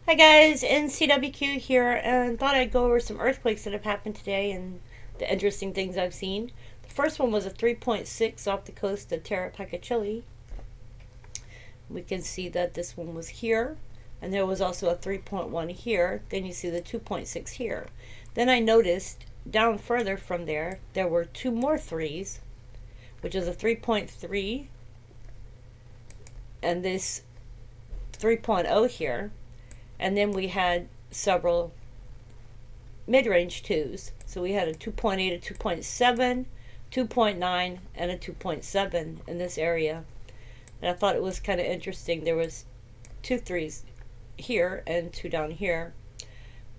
Hi guys, NCWQ here, and thought I'd go over some earthquakes that have happened today and the interesting things I've seen. The first one was a 3.6 off the coast of Tarapaca, Chile. We can see that this one was here, and there was also a 3.1 here. Then you see the 2.6 here. Then I noticed down further from there, there were two more threes, which is a 3.3 and this 3.0 here. And then we had several mid-range twos. So we had a 2.8, a 2.7, 2.9, and a 2.7 in this area. And I thought it was kind of interesting. There was two threes here and two down here.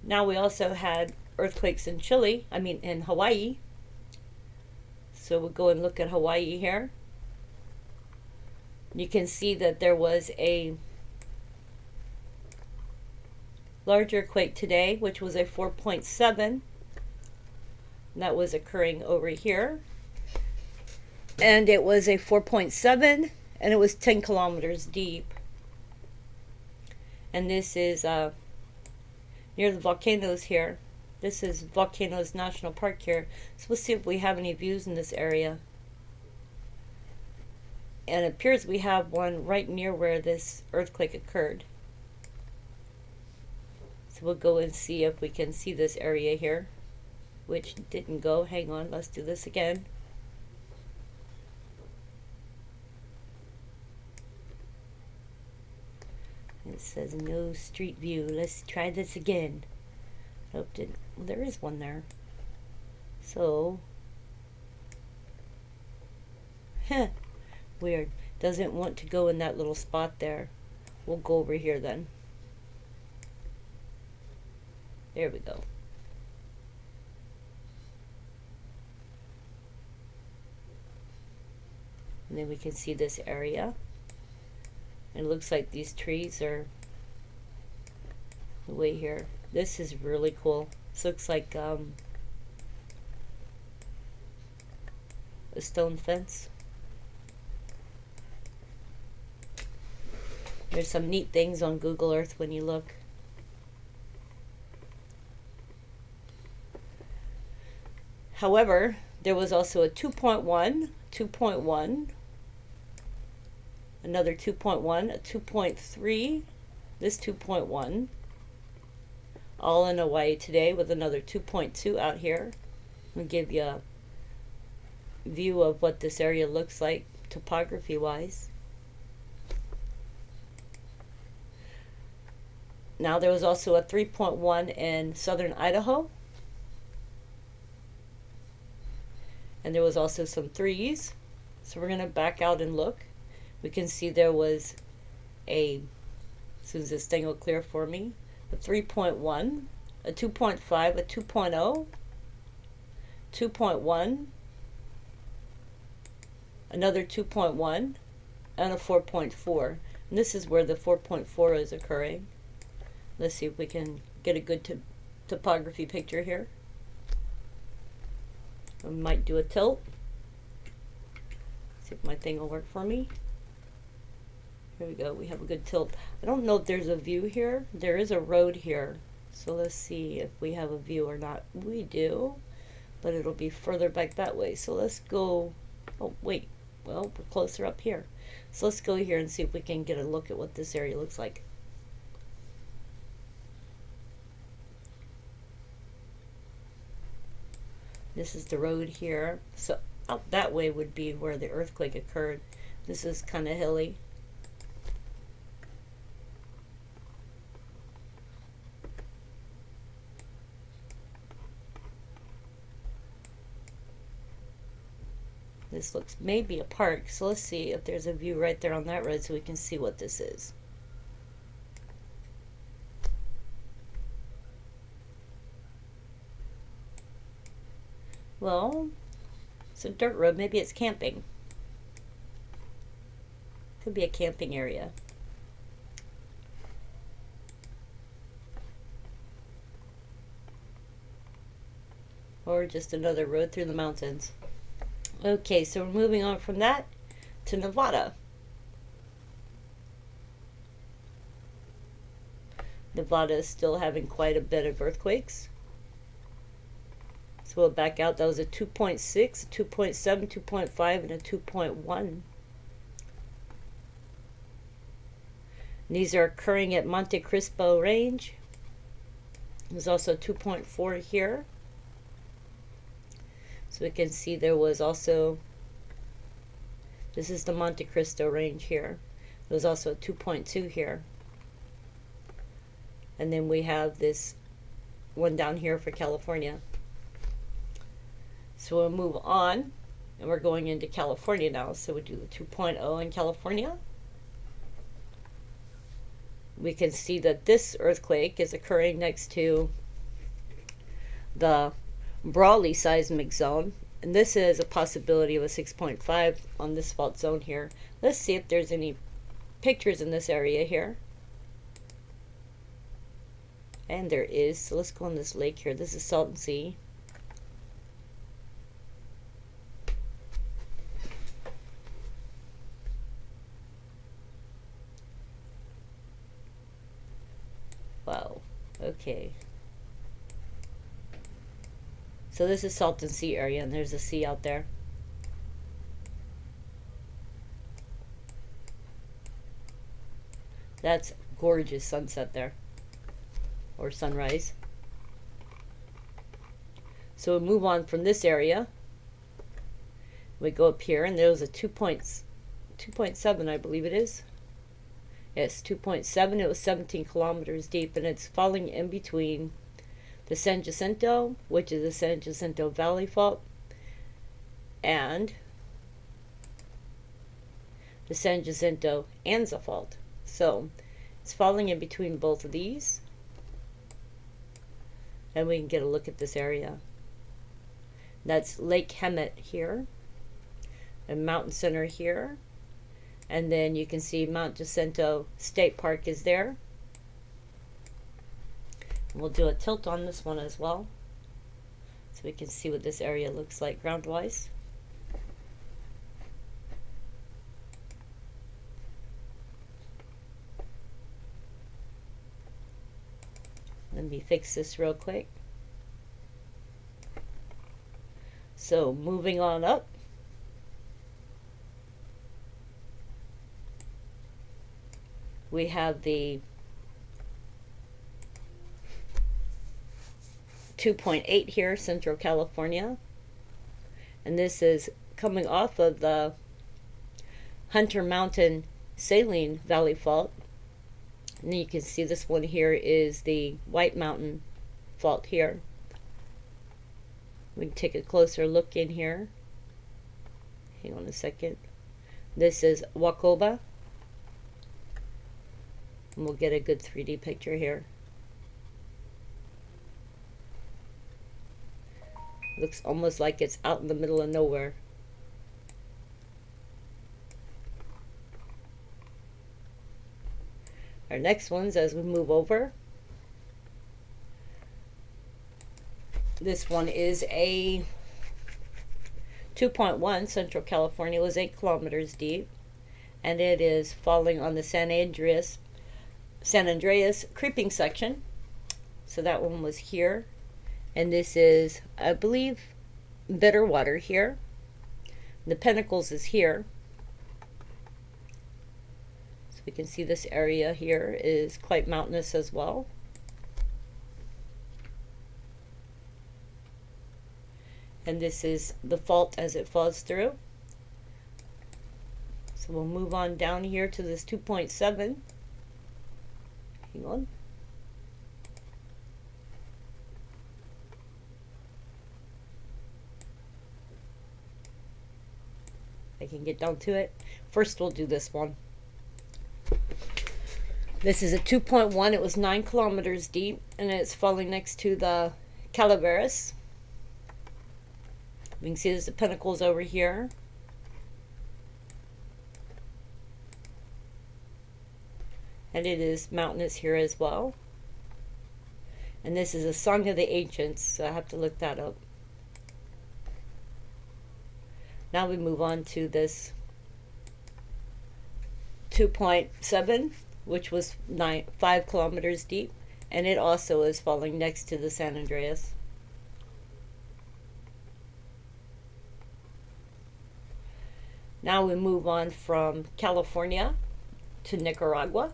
Now we also had earthquakes in in Hawaii. So we'll go and look at Hawaii here. You can see that there was a larger quake today, which was a 4.7. That was occurring over here. And it was a 4.7, and it was 10 kilometers deep. And this is near the volcanoes here. This is Volcanoes National Park here. So we'll see if we have any views in this area. And it appears we have one right near where this earthquake occurred. So we'll go and see if we can see this area here, which didn't go. Hang on, let's do this again. It says no street view. Let's try this again. Well, there is one there. So, weird. Doesn't want to go in that little spot there. We'll go over here then. There we go. And then we can see this area. It looks like these trees are way here. This is really cool. This looks like a stone fence. There's some neat things on Google Earth when you look. However, there was also a 2.1, 2.1, another 2.1, a 2.3, this 2.1, all in Hawaii today, with another 2.2 out here. I'll give you a view of what this area looks like topography wise. Now there was also a 3.1 in southern Idaho. And there was also some threes. So we're going to back out and look. We can see there was as soon as this thing will clear for me, a 3.1, a 2.5, a 2.0, 2.1, another 2.1, and a 4.4. And this is where the 4.4 is occurring. Let's see if we can get a good topography picture here. I might do a tilt. See if my thing will work for me. Here we go. We have a good tilt. I don't know if there's a view here. There is a road here. So let's see if we have a view or not. We do. But it'll be further back that way. So let's go. Oh, wait. Well, we're closer up here. So let's go here and see if we can get a look at what this area looks like. This is the road here. So out that way would be where the earthquake occurred. This is kind of hilly. This looks maybe a park. So let's see if there's a view right there on that road so we can see what this is. Well, it's a dirt road. Maybe it's camping. Could be a camping area. Or just another road through the mountains. Okay, so we're moving on from that to Nevada. Nevada is still having quite a bit of earthquakes. So we'll back out. That was a 2.6, a 2.7, 2.5, and a 2.1. These are occurring at Monte Cristo Range. There's also 2.4 here. So we can see there was also, this is the Monte Cristo Range here. There was also a 2.2 here. And then we have this one down here for California. So we'll move on, and we're going into California now. So we do the 2.0 in California. We can see that this earthquake is occurring next to the Brawley seismic zone, and this is a possibility of a 6.5 on this fault zone here. Let's see if there's any pictures in this area here. And there is. So let's go on this lake here. This is Salton Sea. Wow. Okay. So this is Salton Sea area, and there's a sea out there. That's gorgeous sunset there, or sunrise. So we move on from this area. We go up here, and there's a 2.7, I believe it is. Yes, 2.7. It was 17 kilometers deep, and it's falling in between the San Jacinto, which is the San Jacinto Valley Fault, and the San Jacinto Anza Fault. So it's falling in between both of these, and we can get a look at this area. That's Lake Hemet here, and Mountain Center here. And then you can see Mount Jacinto State Park is there. And we'll do a tilt on this one as well, so we can see what this area looks like ground-wise. Let me fix this real quick. So moving on up. We have the 2.8 here, Central California. And this is coming off of the Hunter Mountain Saline Valley Fault. And you can see this one here is the White Mountain Fault here. We can take a closer look in here. Hang on a second. This is Wacoba. And we'll get a good 3D picture here. Looks almost like it's out in the middle of nowhere. Our next ones, as we move over, this one is a 2.1. Central California, was 8 kilometers deep, and it is falling on the San Andreas creeping section. So that one was here, and this is, I believe, Bitterwater here. The Pinnacles is here. So we can see this area here is quite mountainous as well. And this is the fault as it falls through. So we'll move on down here to this 2.7. Hang on. I can get down to it. First we'll do this one. This is a 2.1. It was 9 kilometers deep, and it's falling next to the Calaveras. We can see there's the Pinnacles over here. And it is mountainous here as well. And this is a Song of the Ancients, so I have to look that up. Now we move on to this 2.7, which was 5 kilometers deep. and it also is falling next to the San Andreas. Now we move on from California to Nicaragua.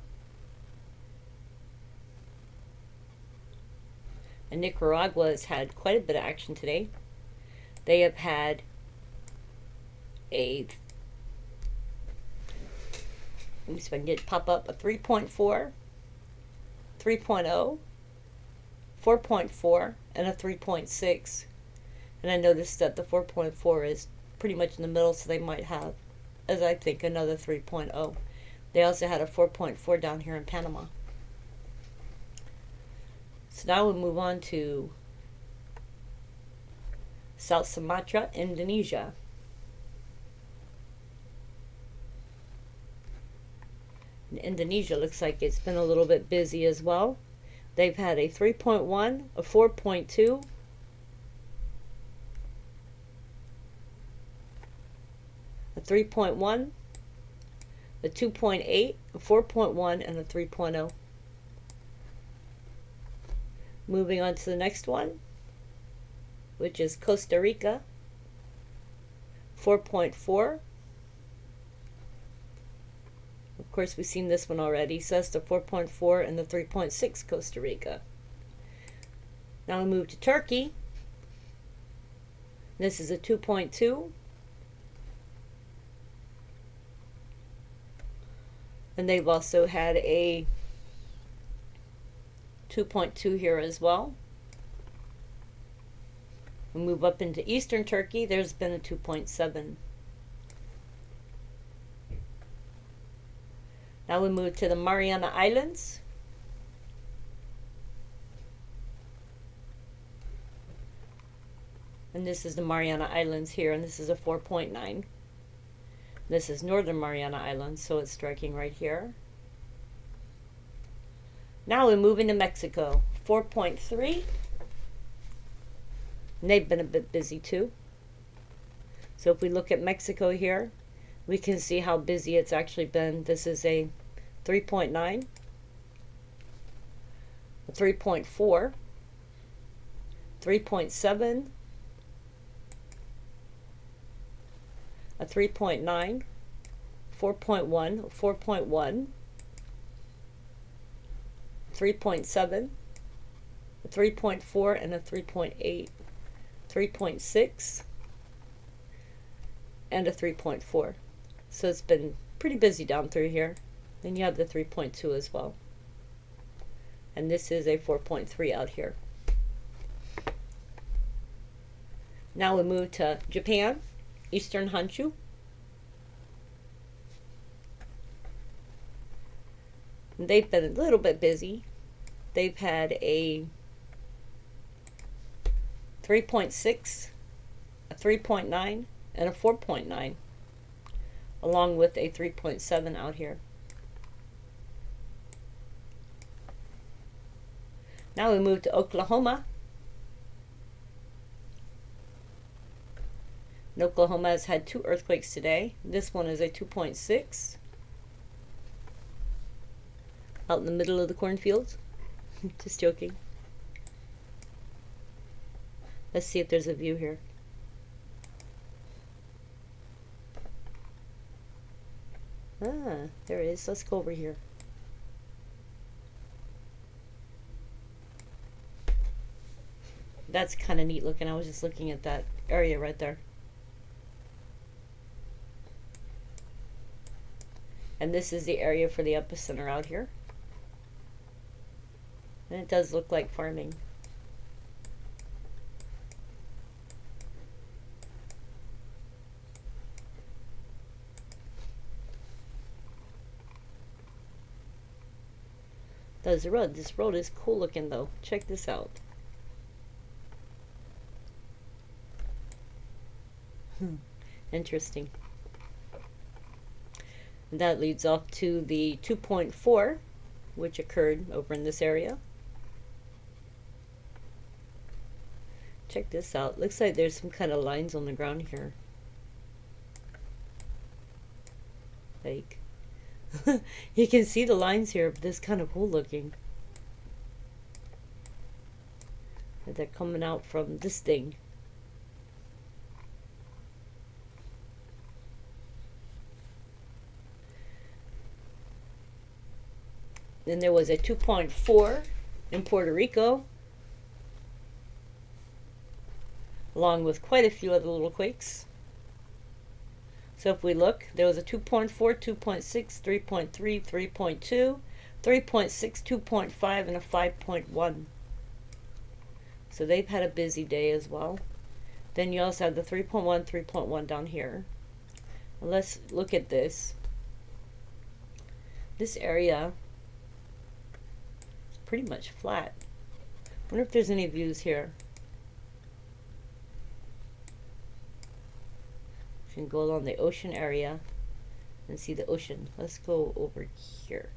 And Nicaragua has had quite a bit of action today. They have had a, let me see if I can get it pop up, a 3.4, 3.0, 4.4, and a 3.6. And I noticed that the 4.4 is pretty much in the middle, so they might have, as I think, another 3.0. They also had a 4.4 down here in Panama. So now we move on to South Sumatra, Indonesia. And Indonesia looks like it's been a little bit busy as well. They've had a 3.1, a 4.2, a 3.1, a 2.8, a 4.1, and a 3.0. Moving on to the next one, which is Costa Rica, 4.4. Of course, we've seen this one already, so that's the 4.4 and the 3.6 Costa Rica. Now we move to Turkey. This is a 2.2. And they've also had a 2.2 here as well. We move up into Eastern Turkey. There's been a 2.7. Now we move to the Mariana Islands. And this is the Mariana Islands here, and this is a 4.9. This is Northern Mariana Islands, so it's striking right here. Now we move into Mexico, 4.3. And they've been a bit busy too. So if we look at Mexico here, we can see how busy it's actually been. This is a 3.9, a 3.4, 3.7, a 3.9, 4.1, 4.1, 3.7, a 3.4, and a 3.8, 3.6, and a 3.4. So it's been pretty busy down through here. Then you have the 3.2 as well. And this is a 4.3 out here. Now we move to Japan, Eastern Honshu. And they've been a little bit busy. They've had a 3.6, a 3.9, and a 4.9, along with a 3.7 out here. Now we move to Oklahoma. And Oklahoma has had 2 earthquakes today. This one is a 2.6 out in the middle of the cornfields. Just joking. Let's see if there's a view here. Ah, there it is. Let's go over here. That's kind of neat looking. I was just looking at that area right there. And this is the area for the epicenter out here. And it does look like farming. There's the road. This road is cool looking though. Check this out. Interesting. And that leads off to the 2.4, which occurred over in this area. Check this out. Looks like there's some kind of lines on the ground here. Like, you can see the lines here, but this kind of cool looking. that they're coming out from this thing. Then there was a 2.4 in Puerto Rico, along with quite a few other little quakes. So if we look, there was a 2.4, 2.6, 3.3, 3.2, 3.6, 2.5, and a 5.1. So they've had a busy day as well. Then you also have the 3.1, 3.1 down here. And let's look at this. This area is pretty much flat. I wonder if there's any views here. You can go along the ocean area and see the ocean. Let's go over here.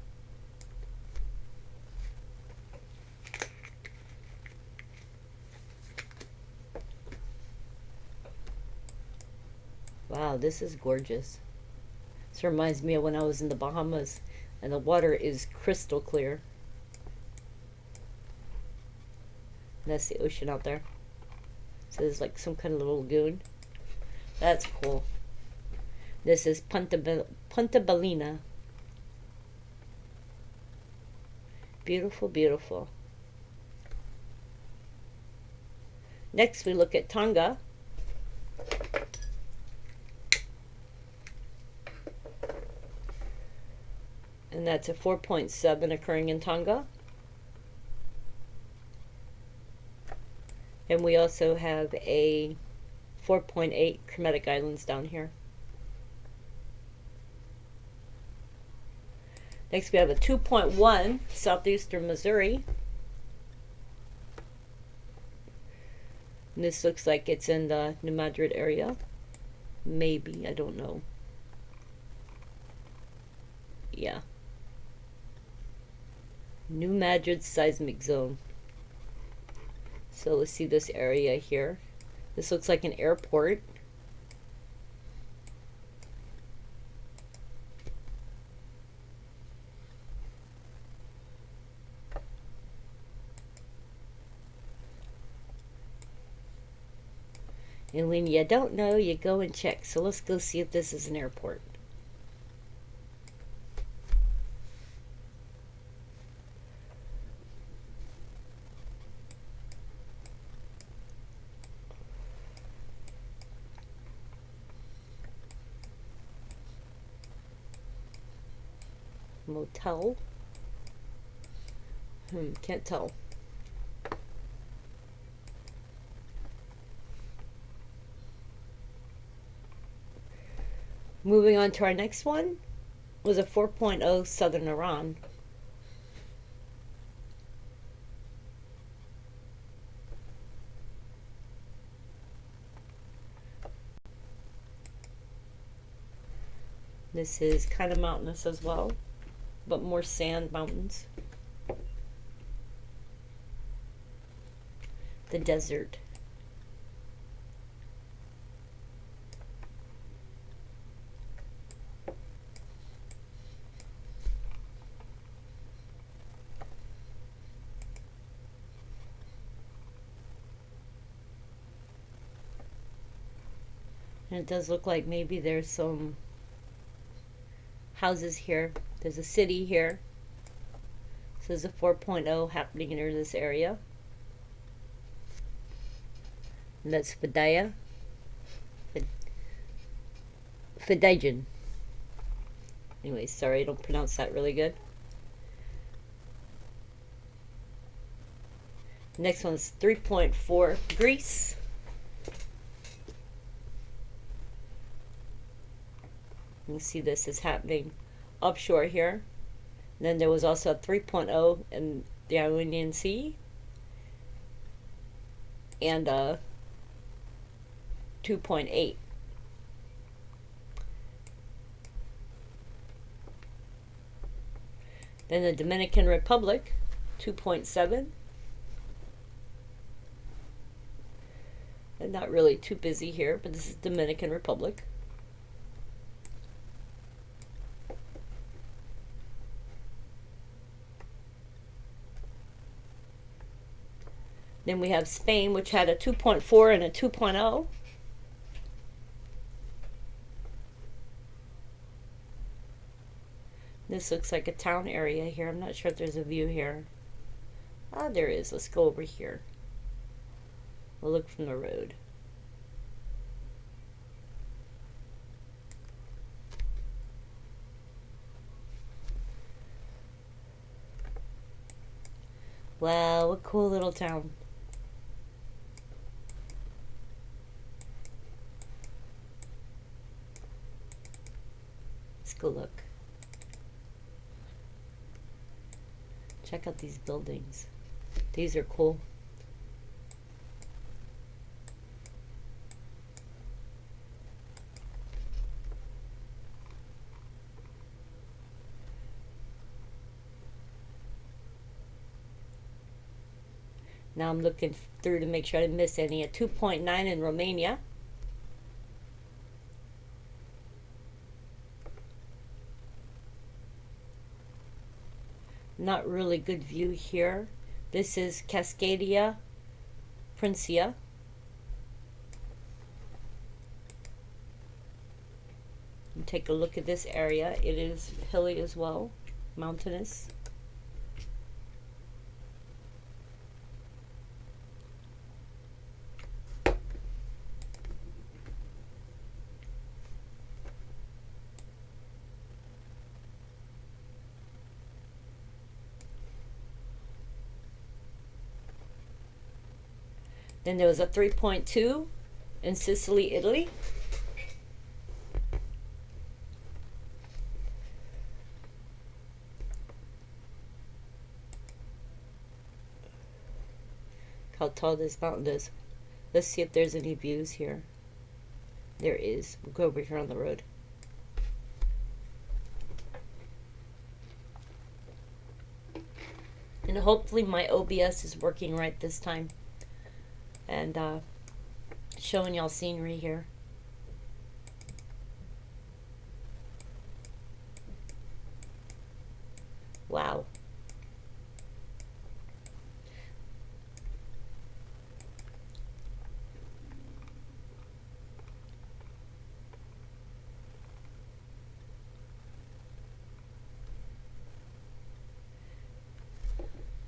Wow, this is gorgeous. This reminds me of when I was in the Bahamas, and the water is crystal clear. And that's the ocean out there. So there's like some kind of little lagoon. That's cool. This is Punta Ballena. Beautiful, beautiful. Next we look at Tonga. And that's a 4.7 occurring in Tonga. And we also have a 4.8 Chromatic Islands down here. Next we have a 2.1 southeastern Missouri. And this looks like it's in the New Madrid area. Maybe, I don't know. Yeah. New Madrid seismic zone. So let's see this area here. This looks like an airport. And when you don't know, you go and check. So let's go see if this is an airport. Motel. Can't tell. Moving on to our next one was a 4.0 Southern Iran. This is kind of mountainous as well, but more sand mountains. The desert. And it does look like maybe there's some houses here. There's a city here. So there's a 4.0 happening near this area. And that's Fidaya. Fidajan. Anyway, sorry, I don't pronounce that really good. Next one's 3.4 Greece. You can see this is happening offshore here. And then there was also a 3.0 in the Ionian Sea. And a 2.8. Then the Dominican Republic, 2.7. And not really too busy here, but this is Dominican Republic. Then we have Spain, which had a 2.4 and a 2.0. This looks like a town area here. I'm not sure if there's a view here. Ah, there is. Let's go over here. We'll look from the road. Wow, what a cool little town. Let's go look. Check out these buildings. These are cool. Now I'm looking through to make sure I didn't miss any. A 2.9 in Romania. Not really good view here. This is Cascadia Princia. And take a look at this area. It is hilly as well, mountainous. Then there was a 3.2 in Sicily, Italy. How tall this mountain is. Let's see if there's any views here. There is. We'll go over here on the road. And hopefully my OBS is working right this time. And showing y'all scenery here. Wow.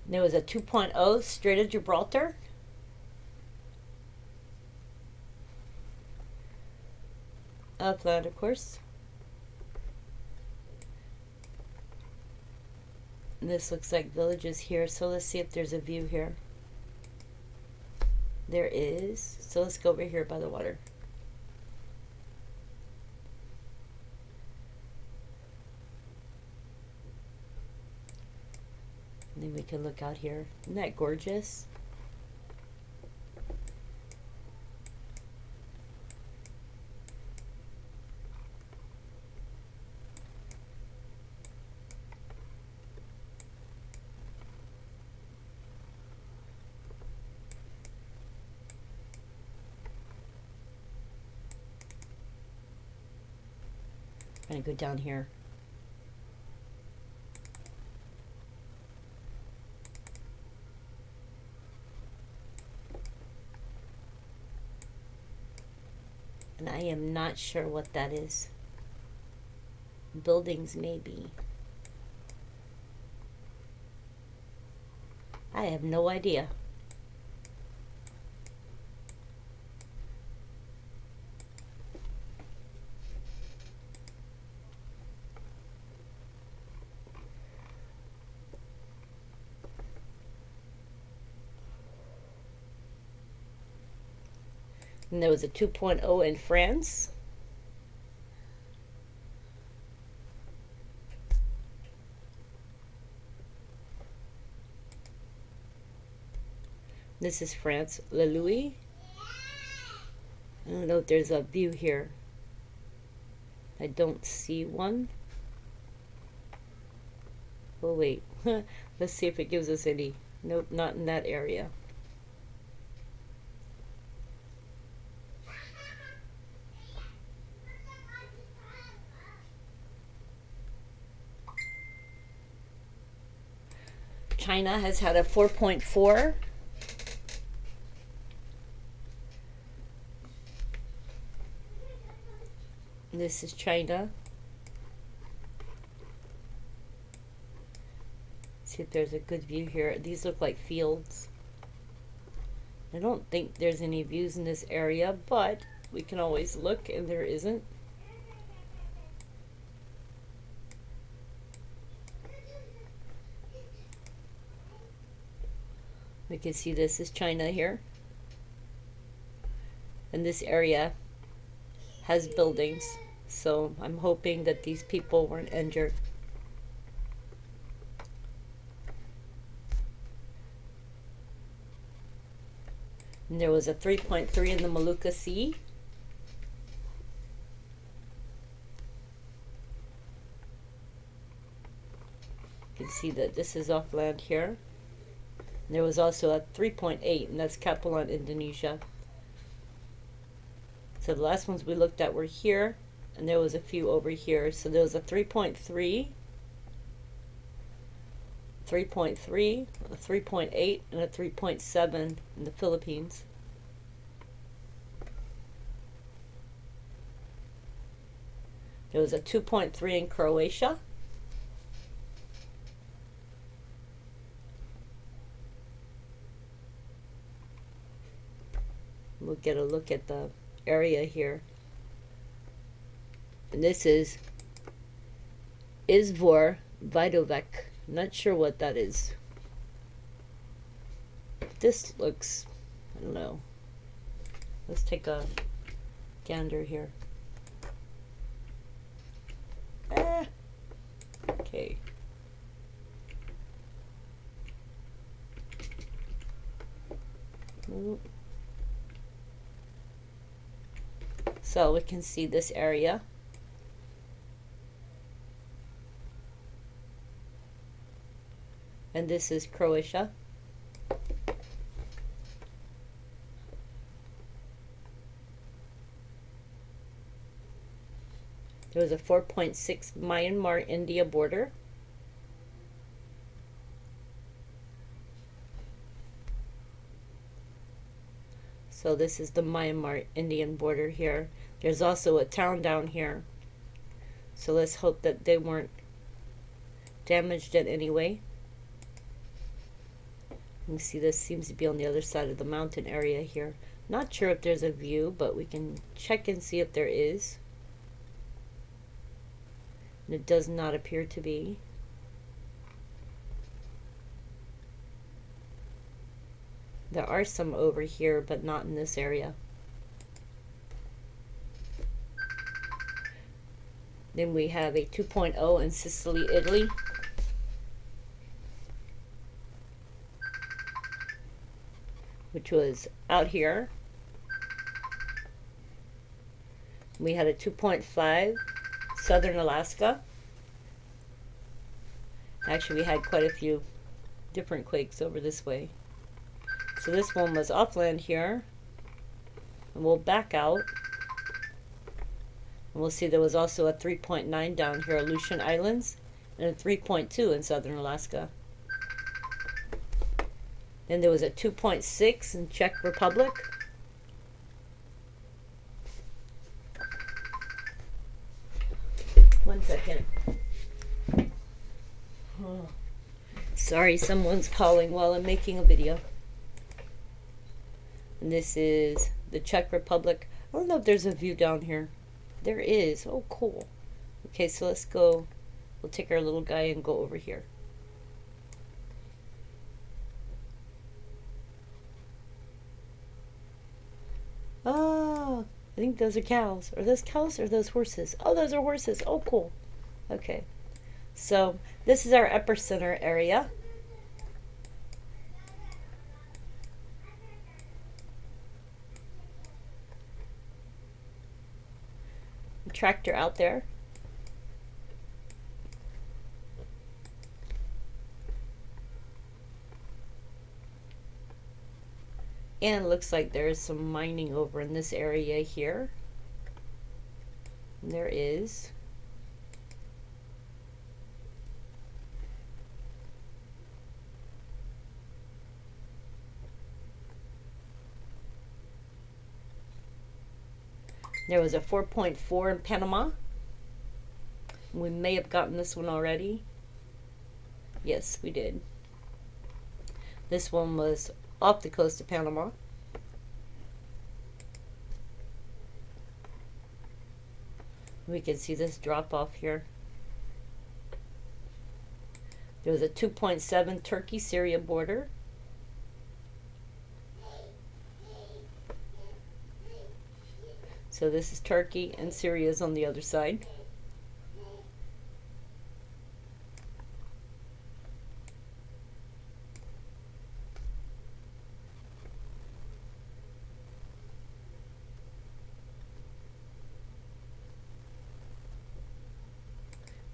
There was a 2.0 Strait of Gibraltar. Upland, of course. And this looks like villages here, so let's see if there's a view here. There is. So let's go over here by the water. And then we can look out here. Isn't that gorgeous? I'm gonna go down here. And I am not sure what that is. Buildings, maybe. I have no idea. And there was a 2.0 in France. This is France, Le Louis. I don't know if there's a view here. I don't see one. Oh wait, let's see if it gives us any. Nope, not in that area. China has had a 4.4. This is China. See if there's a good view here. These look like fields. I don't think there's any views in this area, but we can always look, and there isn't. We can see this is China here. And this area has buildings, so I'm hoping that these people weren't injured. And there was a 3.3 in the Molucca Sea. You can see that this is off land here. And there was also a 3.8, and that's Kepulauan, Indonesia. So the last ones we looked at were here, and there was a few over here. So there was a 3.3, 3.3, a 3.8, and a 3.7 in the Philippines. There was a 2.3 in Croatia. We'll get a look at the area here. And this is Izvor Vidovec. Not sure what that is. This looks, I don't know. Let's take a gander here. Okay. So we can see this area. And this is Croatia. There was a 4.6 Myanmar-India border. So this is the Myanmar-Indian border here. There's also a town down here. So let's hope that they weren't damaged in any way. You can see this seems to be on the other side of the mountain area here. Not sure if there's a view, but we can check and see if there is. And it does not appear to be. There are some over here, but not in this area. Then we have a 2.0 in Sicily, Italy. Which was out here. We had a 2.5, Southern Alaska. Actually, we had quite a few different quakes over this way. So this one was upland here. And we'll back out. And we'll see there was also a 3.9 down here, Aleutian Islands, and a 3.2 in Southern Alaska. Then there was a 2.6 in Czech Republic. One second. Oh. Sorry, someone's calling while I'm making a video. And this is the Czech Republic. I don't know if there's a view down here. There is. Oh, cool. Okay, so let's go. We'll take our little guy and go over here. Oh, I think those are cows. Are those cows or are those horses? Oh, those are horses. Oh, cool. Okay. So this is our epicenter area. Tractor out there. And it looks like there is some mining over in this area here. And there is. There was a 4.4 in Panama. We may have gotten this one already. Yes, we did. This one was off the coast of Panama. We can see this drop off here. There was a 2.7 Turkey-Syria border. So this is Turkey and Syria is on the other side.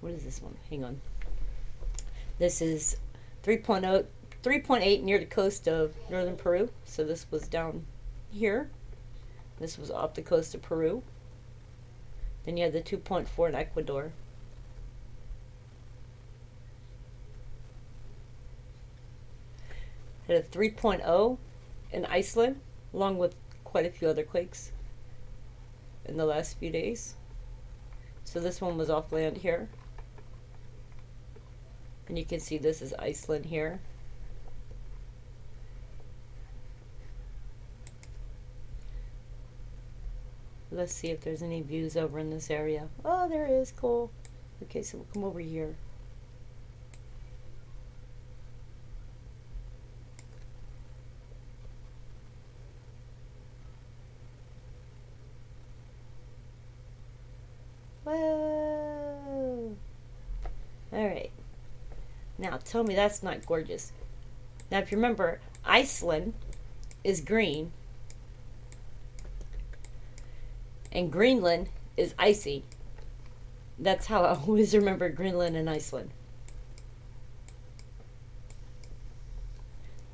What is this one? Hang on. This is 3.0, 3.8 near the coast of northern Peru. So this was down here. This was off the coast of Peru. Then you have the 2.4 in Ecuador. Had a 3.0 in Iceland, along with quite a few other quakes in the last few days. So this one was off land here. And you can see this is Iceland here. Let's see if there's any views over in this area. Oh, there is. Cool. Okay, so we'll come over here. Whoa. All right. Now, tell me that's not gorgeous. Now, if you remember, Iceland is green. And Greenland is icy. That's how I always remember Greenland and Iceland.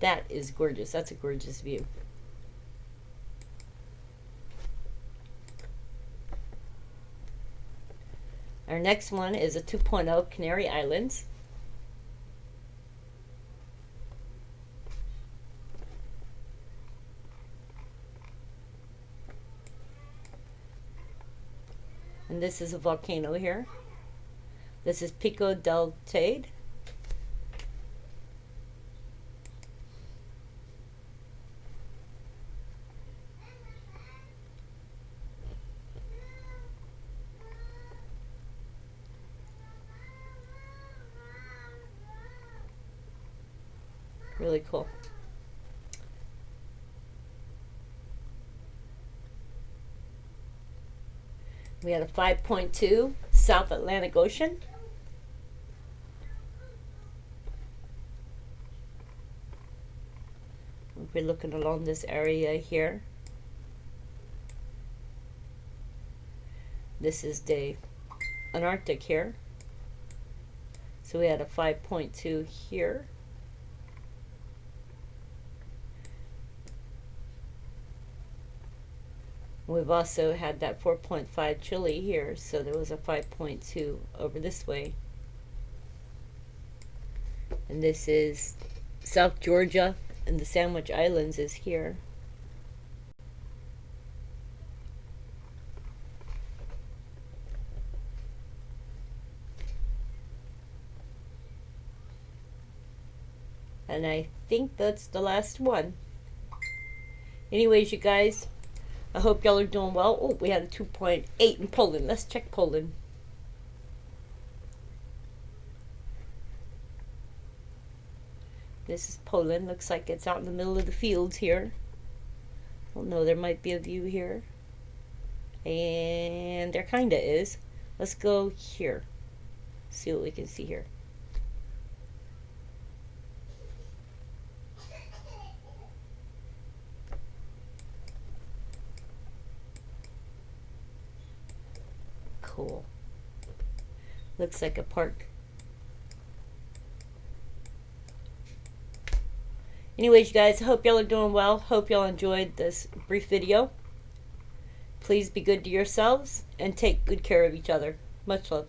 That is gorgeous. That's a gorgeous view. Our next one is a 2.0 Canary Islands. And this is a volcano here. This is Pico del Teide. Really cool. We had a 5.2 South Atlantic Ocean. We're looking along this area here. This is the Antarctic here. So we had a 5.2 here. We've also had that 4.5 Chile here, so there was a 5.2 over this way. And this is South Georgia, and the Sandwich Islands is here. And I think that's the last one. Anyways, you guys, I hope y'all are doing well. Oh, we had a 2.8 in Poland. Let's check Poland. This is Poland. Looks like it's out in the middle of the fields here. Well, no, there might be a view here. And there kind of is. Let's go here. See what we can see here. Cool. Looks like a park. Anyways, you guys, I hope y'all are doing well. Hope y'all enjoyed this brief video. Please be good to yourselves and take good care of each other. Much love.